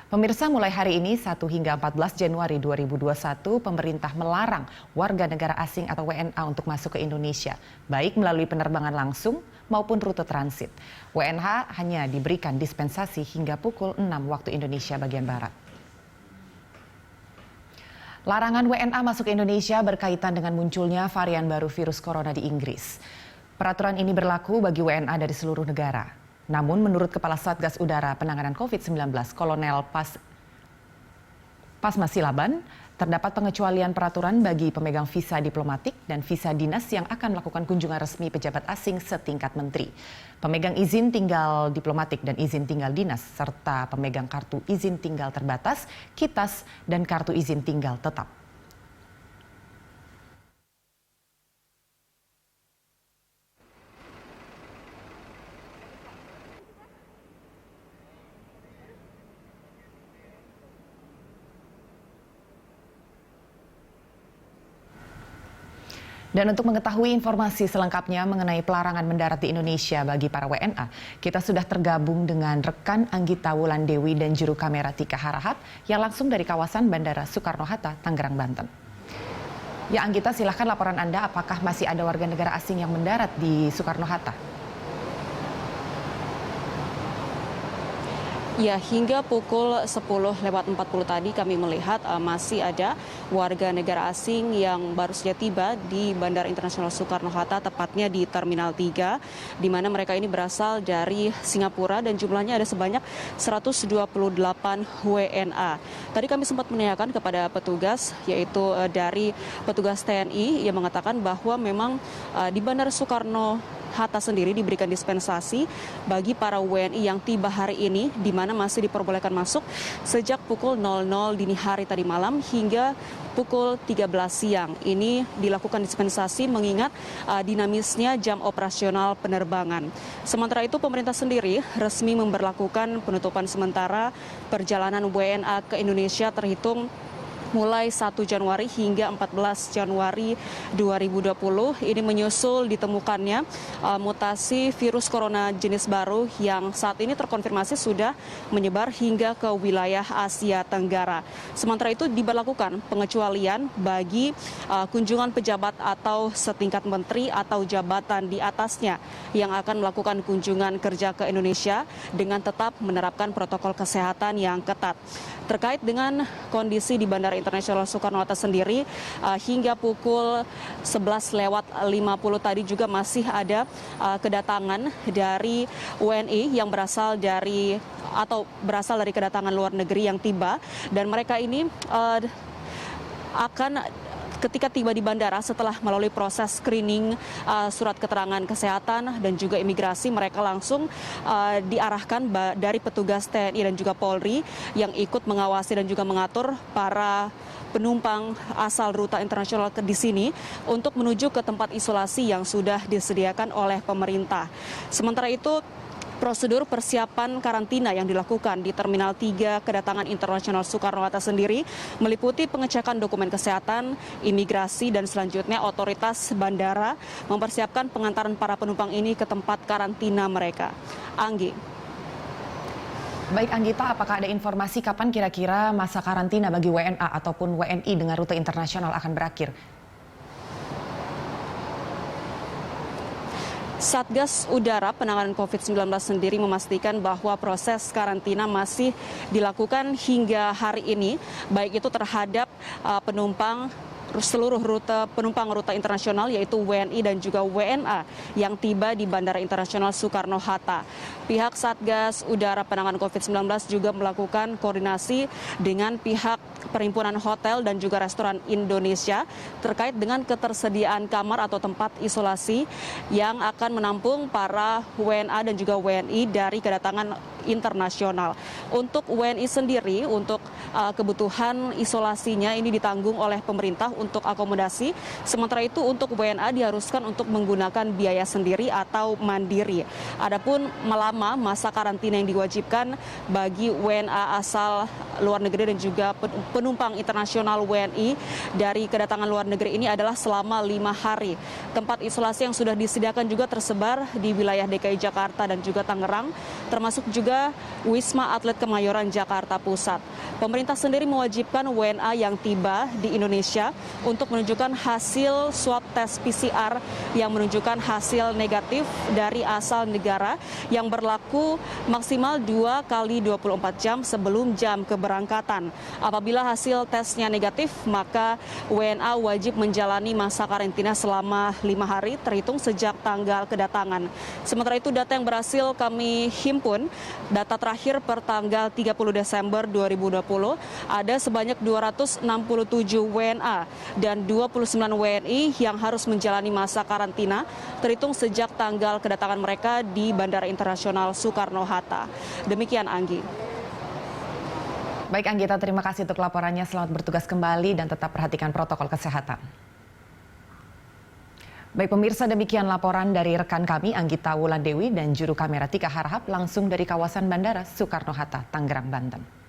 Pemirsa, mulai hari ini 1 hingga 14 Januari 2021, pemerintah melarang warga negara asing atau WNA untuk masuk ke Indonesia, baik melalui penerbangan langsung maupun rute transit. WNH hanya diberikan dispensasi hingga pukul 6 waktu Indonesia bagian Barat. Larangan WNA masuk ke Indonesia berkaitan dengan munculnya varian baru virus corona di Inggris. Peraturan ini berlaku bagi WNA dari seluruh negara. Namun menurut Kepala Satgas Udara Penanganan COVID-19, Kolonel Pasma Silaban, terdapat pengecualian peraturan bagi pemegang visa diplomatik dan visa dinas yang akan melakukan kunjungan resmi pejabat asing setingkat menteri. Pemegang izin tinggal diplomatik dan izin tinggal dinas, serta pemegang kartu izin tinggal terbatas, KITAS, dan kartu izin tinggal tetap. Dan untuk mengetahui informasi selengkapnya mengenai pelarangan mendarat di Indonesia bagi para WNA, kita sudah tergabung dengan rekan Anggita Wulandewi dan juru kamera Tika Harahat yang langsung dari kawasan Bandara Soekarno-Hatta, Tangerang, Banten. Ya Anggita, silahkan laporan Anda, apakah masih ada warga negara asing yang mendarat di Soekarno-Hatta? Ya, hingga pukul 10:40 tadi kami melihat masih ada warga negara asing yang baru saja tiba di Bandara Internasional Soekarno-Hatta, tepatnya di Terminal 3, di mana mereka ini berasal dari Singapura dan jumlahnya ada sebanyak 128 WNA. Tadi kami sempat menanyakan kepada petugas, yaitu dari petugas TNI, yang mengatakan bahwa memang di Bandara Soekarno-Hatta sendiri diberikan dispensasi bagi para WNI yang tiba hari ini, di mana masih diperbolehkan masuk sejak pukul 00 dini hari tadi malam hingga pukul 13 siang. Ini dilakukan dispensasi mengingat dinamisnya jam operasional penerbangan. Sementara itu pemerintah sendiri resmi memberlakukan penutupan sementara perjalanan WNA ke Indonesia terhitung mulai 1 Januari hingga 14 Januari 2020. Ini menyusul ditemukannya mutasi virus corona jenis baru yang saat ini terkonfirmasi sudah menyebar hingga ke wilayah Asia Tenggara. Sementara itu diberlakukan pengecualian bagi kunjungan pejabat atau setingkat menteri atau jabatan di atasnya yang akan melakukan kunjungan kerja ke Indonesia dengan tetap menerapkan protokol kesehatan yang ketat. Terkait dengan kondisi di Bandara Internasional Soekarno-Hatta sendiri, hingga pukul 11:50 tadi juga masih ada kedatangan dari WNI yang berasal dari kedatangan luar negeri yang tiba, dan mereka ini akan ketika tiba di bandara setelah melalui proses screening surat keterangan kesehatan dan juga imigrasi, mereka langsung diarahkan dari petugas TNI dan juga Polri yang ikut mengawasi dan juga mengatur para penumpang asal rute internasional di sini untuk menuju ke tempat isolasi yang sudah disediakan oleh pemerintah. Sementara itu, prosedur persiapan karantina yang dilakukan di Terminal 3 Kedatangan Internasional Soekarno-Hatta sendiri meliputi pengecekan dokumen kesehatan, imigrasi, dan selanjutnya otoritas bandara mempersiapkan pengantaran para penumpang ini ke tempat karantina mereka. Anggi. Baik Anggita, apakah ada informasi kapan kira-kira masa karantina bagi WNA ataupun WNI dengan rute internasional akan berakhir? Satgas Udara Penanganan COVID-19 sendiri memastikan bahwa proses karantina masih dilakukan hingga hari ini, baik itu terhadap seluruh penumpang rute internasional, yaitu WNI dan juga WNA yang tiba di Bandara Internasional Soekarno-Hatta. Pihak Satgas Udara Penanganan COVID-19 juga melakukan koordinasi dengan pihak Perhimpunan Hotel dan juga Restoran Indonesia terkait dengan ketersediaan kamar atau tempat isolasi yang akan menampung para WNA dan juga WNI dari kedatangan internasional. Untuk WNI sendiri, untuk kebutuhan isolasinya ini ditanggung oleh pemerintah untuk akomodasi. Sementara itu untuk WNA diharuskan untuk menggunakan biaya sendiri atau mandiri. Adapun masa karantina yang diwajibkan bagi WNA asal luar negeri dan juga penumpang internasional WNI dari kedatangan luar negeri ini adalah selama 5 hari. Tempat isolasi yang sudah disediakan juga tersebar di wilayah DKI Jakarta dan juga Tangerang, termasuk juga Wisma Atlet Kemayoran Jakarta Pusat. Pemerintah sendiri mewajibkan WNA yang tiba di Indonesia untuk menunjukkan hasil swab tes PCR yang menunjukkan hasil negatif dari asal negara yang berlaku maksimal 2 kali 24 jam sebelum jam keberangkatan. Apabila hasil tesnya negatif, maka WNA wajib menjalani masa karantina selama 5 hari terhitung sejak tanggal kedatangan. Sementara itu data yang berhasil kami himpun, data terakhir per tanggal 30 Desember 2020, ada sebanyak 267 WNA dan 29 WNI yang harus menjalani masa karantina terhitung sejak tanggal kedatangan mereka di Bandara Internasional Soekarno-Hatta. Demikian, Anggi. Baik Anggita, terima kasih untuk laporannya. Selamat bertugas kembali dan tetap perhatikan protokol kesehatan. Baik pemirsa, demikian laporan dari rekan kami Anggita Wulandewi dan juru kamera Tika Harahap langsung dari kawasan Bandara Soekarno-Hatta, Tangerang, Banten.